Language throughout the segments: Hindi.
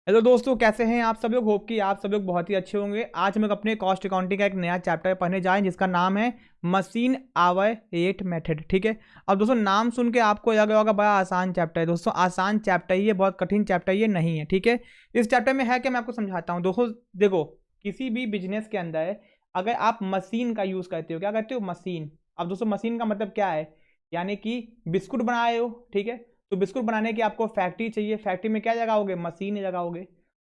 हेलो दोस्तों, कैसे हैं आप सब लोग। होप कि आप सब लोग बहुत ही अच्छे होंगे। आज हम लोग अपने कॉस्ट अकाउंटिंग का एक नया चैप्टर पढ़ने जाएं जिसका नाम है मशीन आवर रेट मेथड। ठीक है। अब दोस्तों नाम सुन के आपको लग रहा होगा बड़ा आसान चैप्टर है। दोस्तों आसान चैप्टर ही है, बहुत कठिन चैप्टर ये नहीं है। ठीक है। इस चैप्टर में है क्या, मैं आपको समझाता हूँ। दोस्तों देखो, किसी भी बिजनेस के अंदर अगर आप मशीन का यूज़ करते हो, क्या करते हो, मशीन। अब दोस्तों मशीन का मतलब क्या है, यानी कि बिस्कुट बना रहे हो। ठीक है। तो बिस्कुट बनाने की आपको फैक्ट्री चाहिए, फैक्ट्री में क्या लगाओगे, मशीन लगाओगे।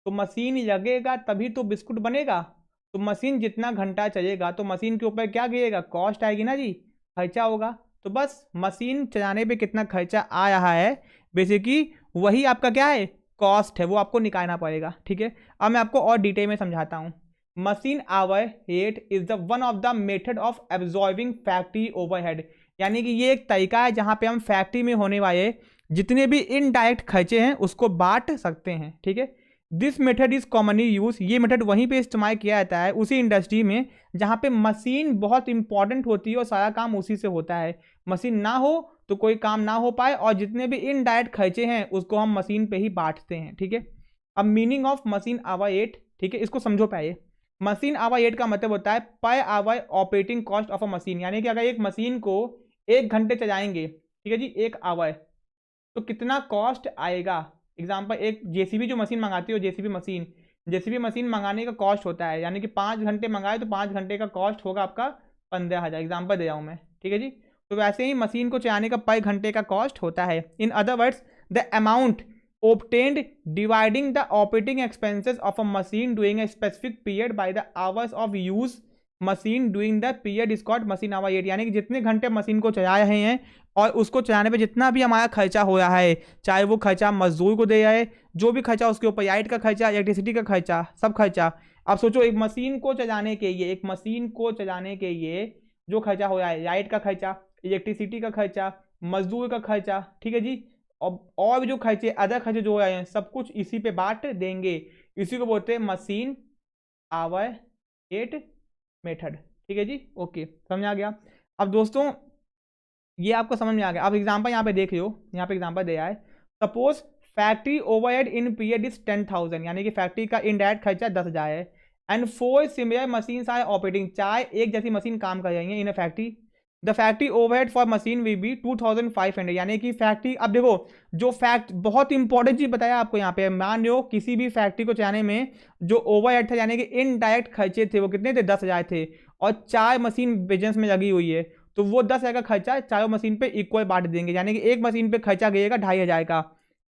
तो मशीन लगेगा तभी तो बिस्कुट बनेगा। तो मशीन जितना घंटा चलेगा तो मशीन के ऊपर क्या गिरेगा, कॉस्ट आएगी ना जी, खर्चा होगा। तो बस मशीन चलाने पे कितना खर्चा आ रहा है, बेसिकली वही आपका क्या है, कॉस्ट है, वो आपको निकालना पड़ेगा। ठीक है। अब मैं आपको और डिटेल में समझाता हूँ। Machine hour rate is the one of the method of absorbing factory overhead, यानी कि ये एक तरीका है जहां पे हम फैक्ट्री में होने वाले जितने भी इनडायरेक्ट खर्चे हैं उसको बांट सकते हैं। ठीक है। This method is commonly use, ये मेथड वहीं पे इस्तेमाल किया जाता है उसी इंडस्ट्री में जहां पे मशीन बहुत इंपॉर्टेंट होती है और सारा काम उसी से होता है। मशीन ना हो तो कोई काम ना हो पाए, और जितने भी इनडायरेक्ट खर्चे हैं उसको हम मशीन पे ही बांटते हैं। ठीक है। अब meaning of machine hour rate, ठीक है, इसको समझो पहले। मशीन आवर रेट का मतलब होता है per hour operating cost of a machine, यानी कि अगर एक मशीन को 1 घंटे चलाएंगे, ठीक है जी, 1 आवर, तो कितना कॉस्ट आएगा। एग्जाम्पल, एक जेसीबी जो मशीन मंगाती हो, जेसीबी मशीन मंगाने का कॉस्ट होता है, यानी कि 5 घंटे मंगाए तो 5 घंटे का कॉस्ट होगा आपका 15,000। एग्जाम्पल दे रहा हूँ मैं। ठीक है जी। तो वैसे ही मशीन को चलाने का पर घंटे का कॉस्ट होता है। In other words, the amount obtained dividing the operating expenses of a machine during a specific period by the hours of use machine doing the period is called machine hour rate, यानी कि जितने घंटे मशीन को चला रहे हैं और उसको चलाने पे जितना भी हमारा खर्चा हो रहा है, चाहे वो खर्चा मजदूर को दे रहे, जो भी खर्चा उसके ऊपर, लाइट का खर्चा, इलेक्ट्रिसिटी का खर्चा, सब खर्चा। अब सोचो एक मशीन को चलाने के लिए, जो खर्चा हो रहा है, लाइट का खर्चा, इलेक्ट्रिसिटी का खर्चा, मजदूर का खर्चा, ठीक है जी, और भी जो खर्चे, अदर खर्चे जो हो रहे हैं, सब कुछ इसी पे बांट देंगे। इसी को बोलते हैं मशीन आवर रेट मेथड। ठीक है जी, ओके, समझ आ गया। अब दोस्तों ये आपको समझ में आ गया। अब एग्जांपल यहाँ पे देख लो, यहाँ पे एग्जांपल दिया है। Suppose factory overhead in period is 10,000, यानी कि फैक्ट्री का इनडायरेक्ट खर्चा 10,000 है। And 4 similar machine are operating, चाहे एक जैसी मशीन काम कर रही है in a factory. The factory overhead for machine will be 2,500, यानी कि फैक्ट्री, अब देखो जो फैक्ट, बहुत इंपॉर्टेंट चीज बताया आपको यहाँ पे, मान लो किसी भी फैक्ट्री को चलाने में जो ओवरहेड था, यानी कि इनडायरेक्ट खर्चे थे, वो कितने थे, 10,000 थे, और 4 मशीन बिजनेस में लगी हुई है, तो वो 10,000 का खर्चा चारों मशीन पे इक्वल बांट देंगे, यानी कि एक मशीन पे खर्चा गिरेगा 2,500 का।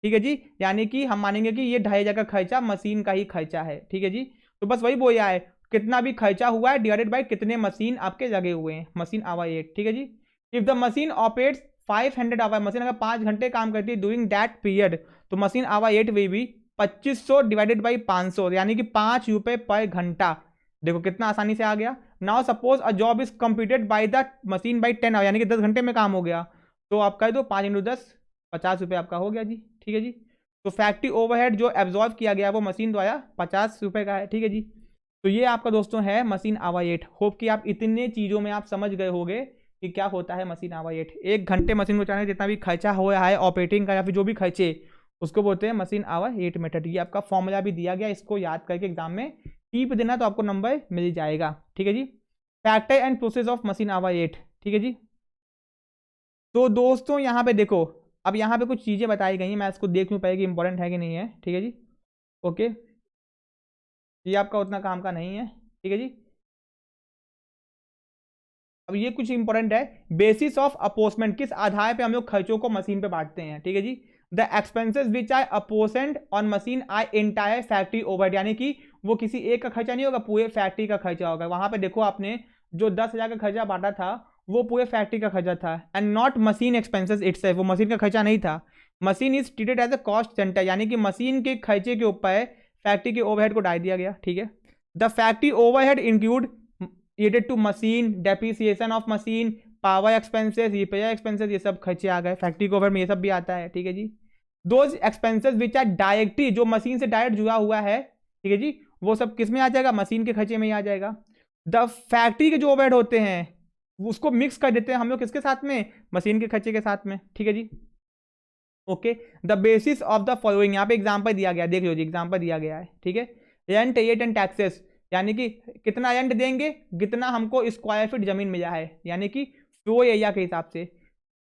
ठीक है जी। यानी कि हम मानेंगे कि ये 2,500 का खर्चा मशीन का ही खर्चा है। ठीक है जी। तो बस वही बोला है, कितना भी खर्चा हुआ है डिवाइडेड बाय कितने मशीन आपके लगे हुए हैं, मशीन आवर रेट। ठीक है जी। If the machine operates 500 hour, machine अगर 5 घंटे काम करती है डूइंग दैट पीरियड, तो machine hour rate will be 2500 divided by 500, यानी कि 5 रुपए पर घंटा। देखो कितना आसानी से आ गया। Now suppose a job is completed by the machine by 10 hour, यानी कि 10 घंटे में काम हो गया, तो आप कह दो 5 × 10, 50 रुपये आपका हो गया जी। ठीक है जी। तो फैक्ट्री ओवरहेड जो एब्जॉर्व किया गया वो मशीन द्वारा 50 रुपये का है। ठीक है जी। तो ये आपका दोस्तों है मशीन आवर रेट। होप कि आप इतने चीज़ों में आप समझ गए होंगे कि क्या होता है मशीन आवर रेट। 1 घंटे मशीन को चलाने जितना भी खर्चा हो रहा है ऑपरेटिंग का या फिर जो भी खर्चे, उसको बोलते हैं मशीन आवर रेट मेथड। ये आपका फॉर्मूला भी दिया गया, इसको याद करके एग्जाम में टीप देना तो आपको नंबर मिल जाएगा। ठीक है जी। Factor and process of machine hour rate. ठीक है जी। तो दोस्तों यहाँ पे देखो, अब यहाँ पे कुछ चीज़ें बताई गई हैं, मैं इसको देख लूँ पहले कि इंपॉर्टेंट है कि नहीं है। ठीक है जी, ओके, ये आपका उतना काम का नहीं है। ठीक है जी। अब ये कुछ इंपॉर्टेंट है, बेसिस ऑफ अपोसमेंट, किस आधार पे हम लोग खर्चों को मशीन पे बांटते हैं। ठीक है जी। The expenses which are apportioned on machine are entire factory overhead, यानी कि वो किसी एक का खर्चा नहीं होगा, पूरे फैक्ट्री का खर्चा होगा। वहां पे देखो आपने जो 10,000 का खर्चा बांटा था वो पूरे फैक्ट्री का खर्चा था, and not machine expenses itself, वो मशीन का खर्चा नहीं था। Machine is treated as a cost centre, यानी कि मशीन के खर्चे के ऊपर फैक्ट्री के ओवरहेड को डाल दिया गया। ठीक है। The factory overhead include related to machine depreciation of machine, power expenses, repair expenses, ये सब खर्चे आ गए। फैक्ट्री के ओवर में ये सब भी आता है। ठीक है जी। Those expenses which are directly, जो मशीन से डायरेक्ट जुड़ा हुआ है, ठीक है जी, वो सब किस में आ जाएगा, मशीन के खर्चे में ही आ जाएगा। द फैक्ट्री के जो ओवरहेड होते हैं उसको मिक्स कर देते हैं हम लोग किसके साथ में, मशीन के खर्चे के साथ में। ठीक है जी, okay, the basis of the following, यहाँ पे एग्जाम्पल दिया गया, देख लो जी एग्जाम्पल दिया गया है, ठीक है। रेंट, एट एंड टैक्सेस, यानी कि कितना रेंट देंगे, कितना हमको स्क्वायर फीट जमीन मिला है, यानी कि फ्लोर एरिया के हिसाब से।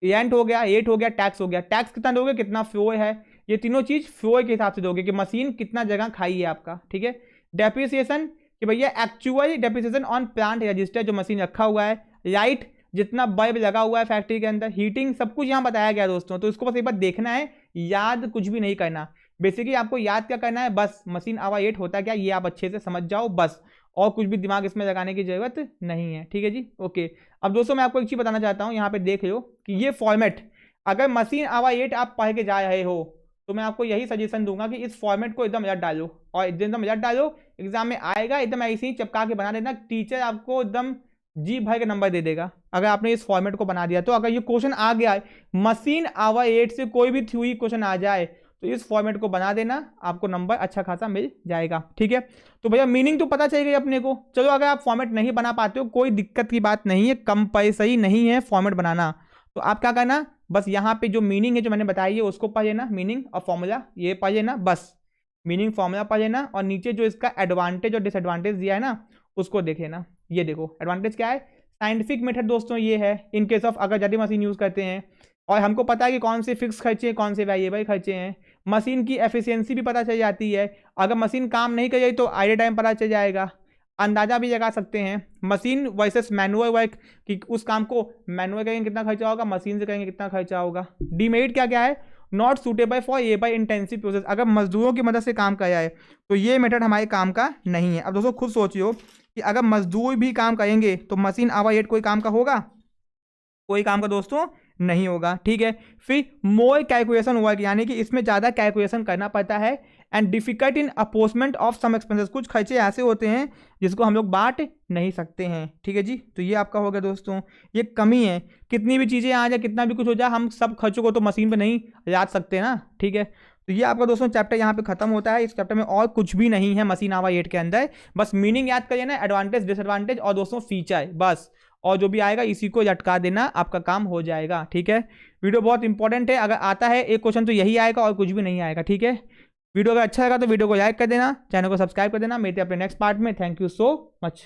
रेंट हो गया, एट हो गया, टैक्स हो गया, टैक्स कितना दोगे, कितना फ्लोर है, ये तीनों चीज फ्लोर के हिसाब से दोगे कि मशीन कितना जगह खाई है आपका, ठीक है। डेप्रिसिएशन कि भैया actual depreciation on plant register, जो मशीन रखा हुआ है। लाइट, जितना बल्ब लगा हुआ है फैक्ट्री के अंदर। हीटिंग, सब कुछ यहाँ बताया गया दोस्तों, तो इसको बस एक बार देखना है, याद कुछ भी नहीं करना। बेसिकली आपको याद क्या करना है, बस मशीन आवर 8 होता क्या, ये आप अच्छे से समझ जाओ बस, और कुछ भी दिमाग इसमें लगाने की जरूरत नहीं है, ठीक है जी। ओके, अब दोस्तों मैं आपको एक चीज बताना चाहता हूँ, यहाँ पे देख लो कि ये फॉर्मेट, अगर मशीन आवर 8 आप पढ़ के जा रहे हो तो मैं आपको यही सजेशन दूंगा कि इस फॉर्मेट को एकदम याद डालो, और एकदम याद डालो, एग्जाम में आएगा एकदम ऐसे ही चिपका के बना देना, टीचर आपको एकदम जी भाई का नंबर दे देगा अगर आपने इस फॉर्मेट को बना दिया। तो अगर ये क्वेश्चन आ गया है मशीन आवर 8 से, कोई भी थ्योरी क्वेश्चन आ जाए तो इस फॉर्मेट को बना देना, आपको नंबर अच्छा खासा मिल जाएगा, ठीक है। तो भैया मीनिंग तो पता चल गई अपने को। चलो अगर आप फॉर्मेट नहीं बना पाते हो कोई दिक्कत की बात नहीं है, कंपल्सरी नहीं है फॉर्मेट बनाना, तो आप क्या करना, बस यहाँ पे जो मीनिंग है जो मैंने बताई है उसको पढ़ लेना, मीनिंग और फॉर्मूला ये पढ़ लेना, बस मीनिंग फॉर्मूला पढ़ लेना, और नीचे जो इसका एडवांटेज और डिसएडवांटेज दिया है ना उसको देख लेना। ये देखो एडवांटेज क्या है, साइंटिफिक मेथड दोस्तों ये है इन केस ऑफ अगर जल्दी मशीन यूज करते हैं, और हमको पता है कि कौन से फिक्स खर्चे कौन से वेरिएबल खर्चे हैं। मशीन की एफिशिएंसी भी पता चल जाती है, अगर मशीन काम नहीं कर रही तो आइडल टाइम पता चल जाएगा, अंदाजा भी लगा सकते हैं। मशीन वर्सेस मैनुअल वर्क, कि उस काम को मैनुअल करेंगे कितना खर्चा होगा, मशीन से करेंगे कितना खर्चा होगा। डीमेरिट क्या क्या है, not suitable for labour intensive process, अगर मजदूरों की मदद से काम किया जाए तो ये मेथड हमारे काम का नहीं है। अब दोस्तों खुद सोचियो कि अगर मजदूर भी काम करेंगे तो मशीन आवर 8 कोई काम का होगा, कोई काम का दोस्तों नहीं होगा, ठीक है। फिर मोर कैलकुलेशन वर्क, यानी कि इसमें ज़्यादा कैलकुलेशन करना पड़ता है। And difficult in apportionment of some expenses, कुछ खर्चे ऐसे होते हैं जिसको हम लोग बांट नहीं सकते हैं, ठीक है जी। तो ये आपका हो गया दोस्तों, ये कमी है, कितनी भी चीज़ें आ जाए कितना भी कुछ हो जाए हम सब खर्चों को तो मशीन पर नहीं याद सकते ना, ठीक है। तो ये आपका दोस्तों चैप्टर यहाँ पे खत्म होता है। इस चैप्टर में और कुछ भी नहीं है मशीन आवर 8 के अंदर, बस मीनिंग याद करिए ना, एडवांटेज डिसएडवांटेज और दोस्तों फीचर, बस, और जो भी आएगा इसी को लटका देना, आपका काम हो जाएगा, ठीक है। वीडियो बहुत इंपॉर्टेंट है, अगर आता है एक क्वेश्चन तो यही आएगा और कुछ भी नहीं आएगा, ठीक है। वीडियो अगर अच्छा लगा तो वीडियो को लाइक कर देना, चैनल को सब्सक्राइब कर देना। मिलते हैं अपने नेक्स्ट पार्ट में, थैंक यू सो मच।